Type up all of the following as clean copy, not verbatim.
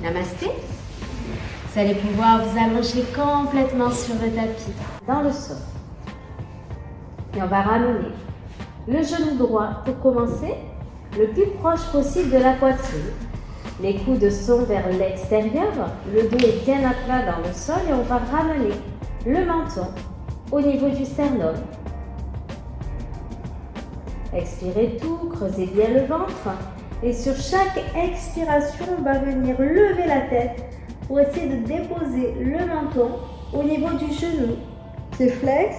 Namasté. Vous allez pouvoir vous allonger complètement sur le tapis, dans le sol. Et on va ramener le genou droit pour commencer, le plus proche possible de la poitrine. Les coudes sont vers l'extérieur, le dos est bien à plat dans le sol et on va ramener le menton au niveau du sternum. Expirez tout, creusez bien le ventre et sur chaque expiration, on va venir lever la tête pour essayer de déposer le menton au niveau du genou. Pied flex,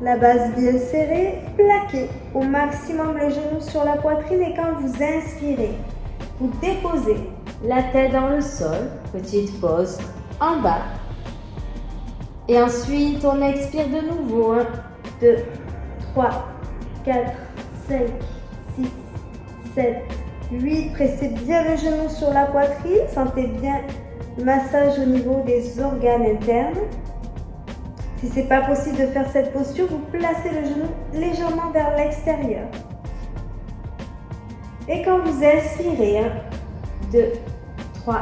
la base bien serrée, plaquez au maximum le genou sur la poitrine et quand vous inspirez, vous déposez la tête dans le sol, petite pause en bas. Et ensuite, on expire de nouveau. 1, 2, 3, 4, 5, 6, 7, 8. Pressez bien le genou sur la poitrine. Sentez bien le massage au niveau des organes internes. Si ce n'est pas possible de faire cette posture, vous placez le genou légèrement vers l'extérieur. Et quand vous inspirez, 1, 2, 3,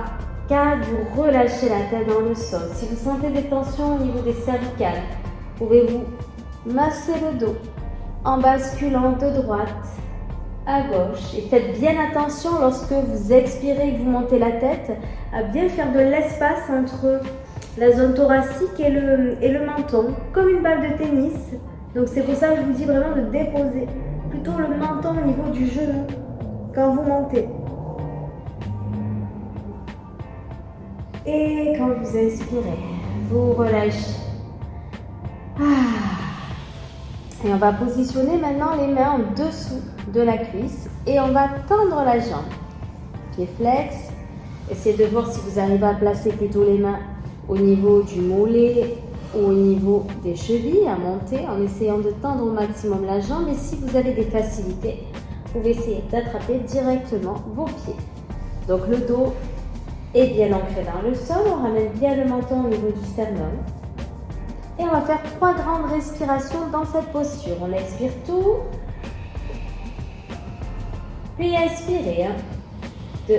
4, vous relâchez la tête dans le sol. Si vous sentez des tensions au niveau des cervicales, pouvez-vous masser le dos en basculant de droite à gauche. Et faites bien attention lorsque vous expirez et que vous montez la tête, à bien faire de l'espace entre la zone thoracique et le menton, comme une balle de tennis. Donc c'est pour ça que je vous dis vraiment de déposer plutôt le menton au niveau du genou quand vous montez. Et quand vous inspirez, vous relâchez. Et on va positionner maintenant les mains en dessous de la cuisse et on va tendre la jambe. Pied flex. Essayez de voir si vous arrivez à placer plutôt les mains au niveau du mollet ou au niveau des chevilles, à monter en essayant de tendre au maximum la jambe. Et si vous avez des facilités, vous pouvez essayer d'attraper directement vos pieds. Donc le dos est bien ancré dans le sol, on ramène bien le menton au niveau du sternum. Et on va faire 3 grandes respirations dans cette posture. On expire tout. Puis inspirez. 1, 2,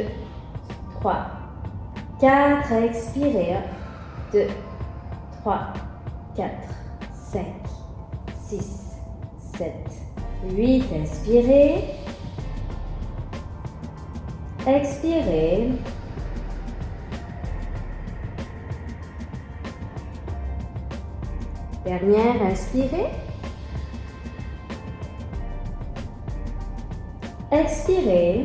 3, 4. Expirez. 1, 2, 3, 4, 5, 6, 7, 8. Inspirez. Expirez. Dernière, inspirez. Expirez.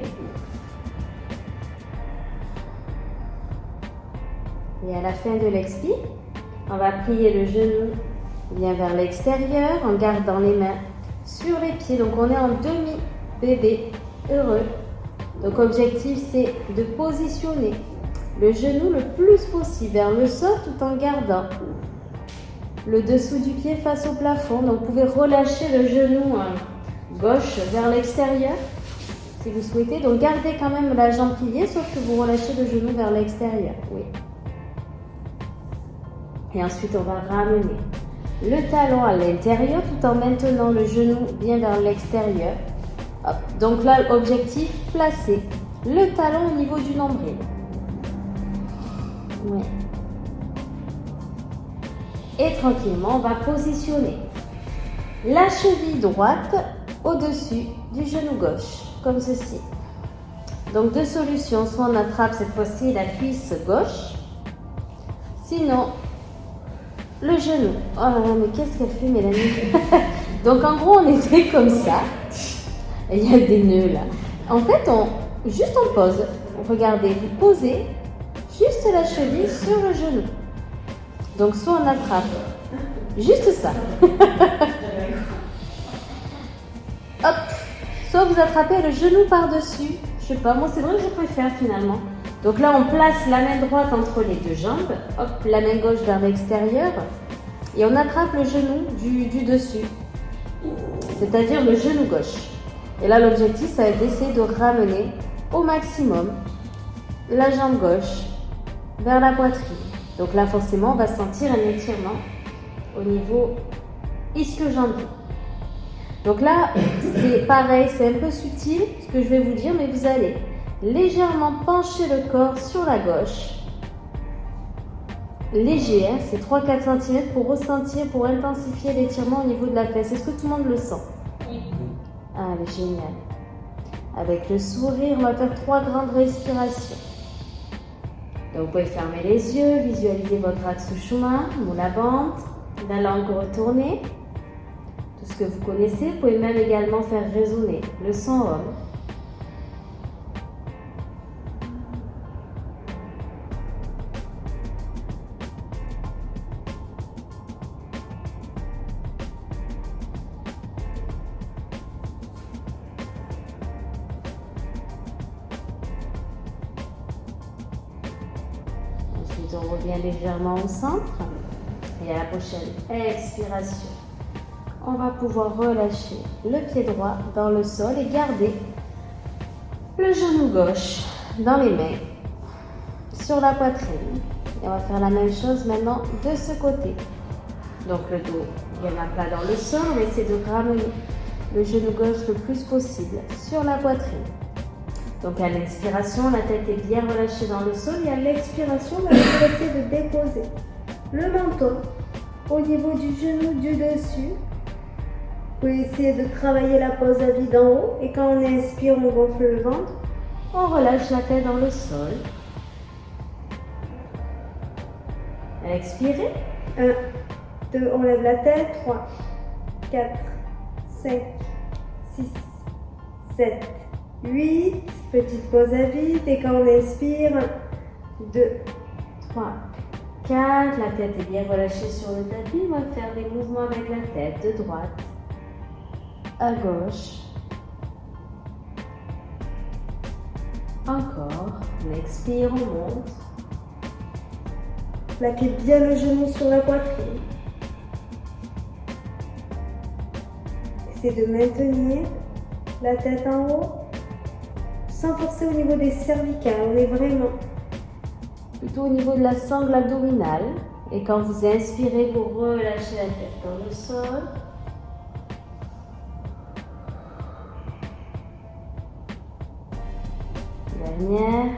Et à la fin de l'expire, on va plier le genou bien vers l'extérieur en gardant les mains sur les pieds. Donc on est en demi-bébé heureux. Donc l'objectif c'est de positionner le genou le plus possible vers le sol tout en gardant le dessous du pied face au plafond. Donc vous pouvez relâcher le genou gauche vers l'extérieur si vous souhaitez. Donc gardez quand même la jambe pliée sauf que vous relâchez le genou vers l'extérieur. Oui. Et ensuite on va ramener le talon à l'intérieur tout en maintenant le genou bien vers l'extérieur. Hop. Donc là l'objectif, placer le talon au niveau du nombril. Oui. Et tranquillement, on va positionner la cheville droite au-dessus du genou gauche, comme ceci. Donc, 2 solutions. Soit on attrape cette fois-ci la cuisse gauche, sinon le genou. Oh là là, mais qu'est-ce qu'elle fait, Mélanie? Donc, en gros, on était comme ça. Et il y a des nœuds là. En fait, on pose. Regardez, vous posez juste la cheville sur le genou. Donc, soit on attrape juste ça. Hop. Soit vous attrapez le genou par-dessus. Je sais pas, moi c'est vrai que je préfère finalement. Donc là, on place la main droite entre les 2 jambes. Hop, la main gauche vers l'extérieur. Et on attrape le genou du dessus. C'est-à-dire le genou gauche. Et là, l'objectif, ça va être d'essayer de ramener au maximum la jambe gauche vers la poitrine. Donc là, forcément, on va sentir un étirement au niveau ischio-jambier. Donc là, c'est pareil, c'est un peu subtil ce que je vais vous dire, mais vous allez légèrement pencher le corps sur la gauche. Léger, hein, c'est 3-4 cm pour ressentir, pour intensifier l'étirement au niveau de la fesse. Est-ce que tout le monde le sent? Oui. Allez, génial. Avec le sourire, on va faire 3 grandes respirations. Donc, vous pouvez fermer les yeux, visualiser votre axe chemin, ou la bande, la langue retournée. Tout ce que vous connaissez, vous pouvez même également faire résonner le son homme. Ensuite, on revient légèrement au centre. Et à la prochaine expiration, on va pouvoir relâcher le pied droit dans le sol et garder le genou gauche dans les mains sur la poitrine. Et on va faire la même chose maintenant de ce côté. Donc le dos bien à plat dans le sol. On va essayer de ramener le genou gauche le plus possible sur la poitrine. Donc à l'inspiration, la tête est bien relâchée dans le sol et à l'expiration, on va essayer de déposer le menton au niveau du genou du dessus. Vous pouvez essayer de travailler la pose à vide en haut et quand on inspire, on gonfle le ventre. On relâche la tête dans le sol. Expirez. 1, 2, on lève la tête. 3, 4, 5, 6, 7, 8. Petite pause à vide et quand on inspire, 2, 3, 4. La tête est bien relâchée sur le tapis. On va faire des mouvements avec la tête de droite à gauche. Encore. On expire, on monte. Plaquez bien le genou sur la poitrine. Essayez de maintenir la tête en haut sans forcer au niveau des cervicales. On est vraiment plutôt au niveau de la sangle abdominale. Et quand vous inspirez, vous relâchez la tête dans le sol. Dernière.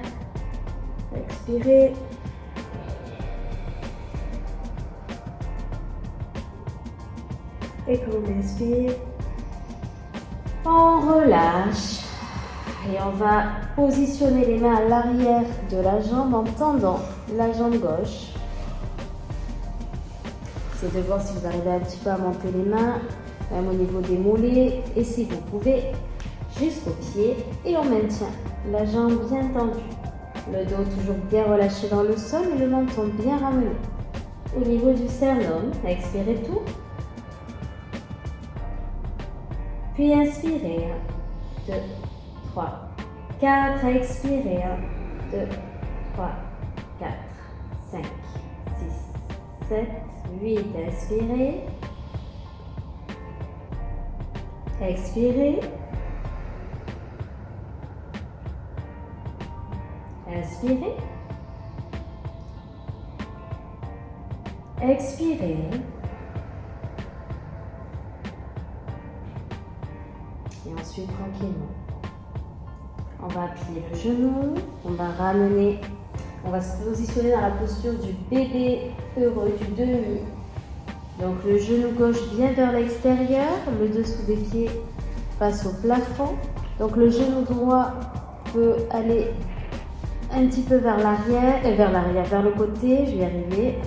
Expirez. Et quand on inspire, on relâche. Et on va positionner les mains à l'arrière de la jambe en tendant la jambe gauche. Essayez de voir si vous arrivez un petit peu à monter les mains, même au niveau des mollets. Et si vous pouvez, jusqu'au pied. Et on maintient la jambe bien tendue. Le dos toujours bien relâché dans le sol et le menton bien ramené. Au niveau du sternum, expirez tout. Puis inspirez. 1, 2, 3, 4. Expirez. 1, 2, 3, 4, 5, 6, 7, 8. Inspirez. Expirez. Inspirez. Expirez. Et ensuite, tranquillement, on va appuyer le genou, on va ramener, on va se positionner dans la posture du bébé heureux, du demi. Donc le genou gauche bien vers l'extérieur, le dessous des pieds face au plafond. Donc le genou droit peut aller un petit peu vers l'arrière, vers le côté, je vais y arriver.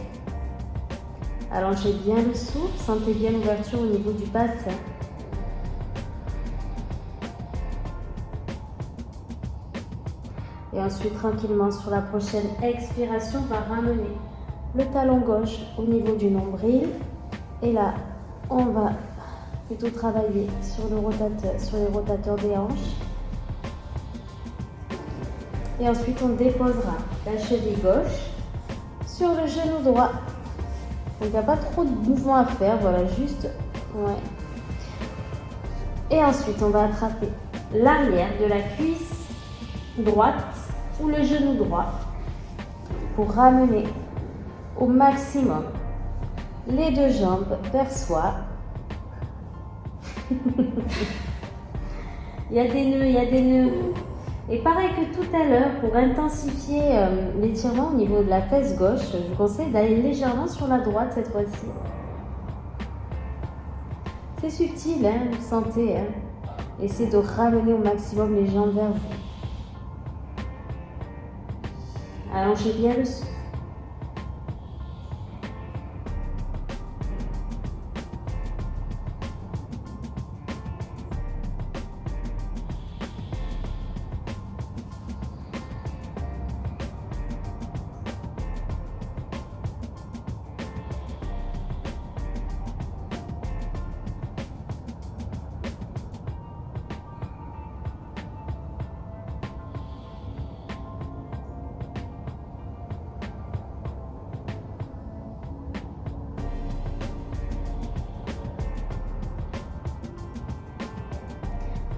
Allongez bien le souffle, sentez bien l'ouverture au niveau du bassin. Et ensuite, tranquillement, sur la prochaine expiration, on va ramener le talon gauche au niveau du nombril. Et là, on va plutôt travailler sur les rotateurs des hanches. Et ensuite, on déposera la cheville gauche sur le genou droit. Donc, il n'y a pas trop de mouvements à faire, voilà, juste. Ouais. Et ensuite, on va attraper l'arrière de la cuisse droite ou le genou droit pour ramener au maximum les deux jambes vers soi. Il y a des nœuds, Et pareil que tout à l'heure, pour intensifier l'étirement au niveau de la fesse gauche, je vous conseille d'aller légèrement sur la droite cette fois-ci. C'est subtil, hein, vous sentez. Hein. Essayez de ramener au maximum les jambes vers vous. Allongez bien le souffle.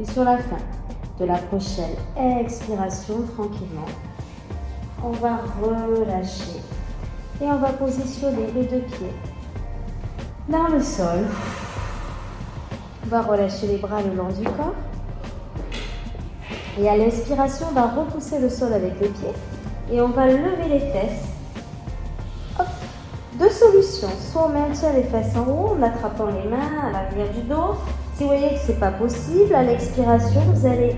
Et sur la fin de la prochaine expiration, tranquillement, on va relâcher et on va positionner les deux pieds dans le sol. On va relâcher les bras le long du corps. Et à l'inspiration, on va repousser le sol avec les pieds et on va lever les fesses. Hop. Deux solutions. Soit on maintient les fesses en haut en attrapant les mains à l'arrière du dos. Si vous voyez que ce n'est pas possible, à l'expiration, vous allez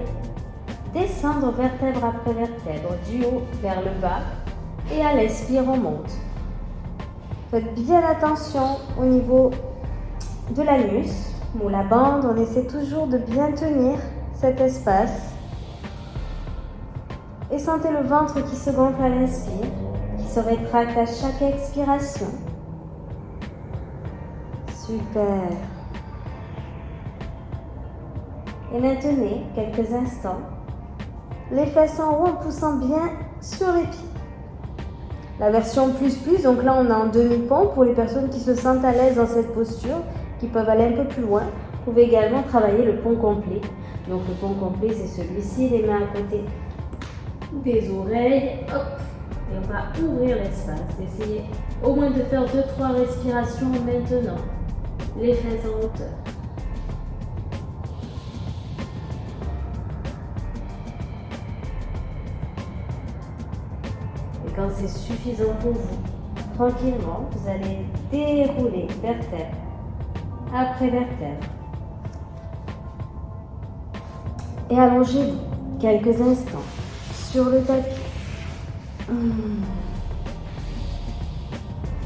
descendre vertèbre après vertèbre, du haut vers le bas. Et à l'expire, on monte. Faites bien attention au niveau de l'anus ou la bande. On essaie toujours de bien tenir cet espace. Et sentez le ventre qui se gonfle à l'inspire, qui se rétracte à chaque expiration. Super. Et maintenez quelques instants les fesses en haut en poussant bien sur les pieds. La version plus, donc là on est en demi-pont pour les personnes qui se sentent à l'aise dans cette posture, qui peuvent aller un peu plus loin. Vous pouvez également travailler le pont complet. Donc le pont complet c'est celui-ci, les mains à côté des oreilles. Hop. Et on va ouvrir l'espace. Essayez au moins de faire 2-3 respirations maintenant. Les fesses en hauteur. Et quand c'est suffisant pour vous, tranquillement, vous allez dérouler vertèbre après vertèbre. Et allongez-vous quelques instants sur le tapis.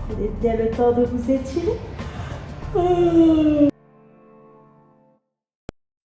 Prenez bien le temps de vous étirer.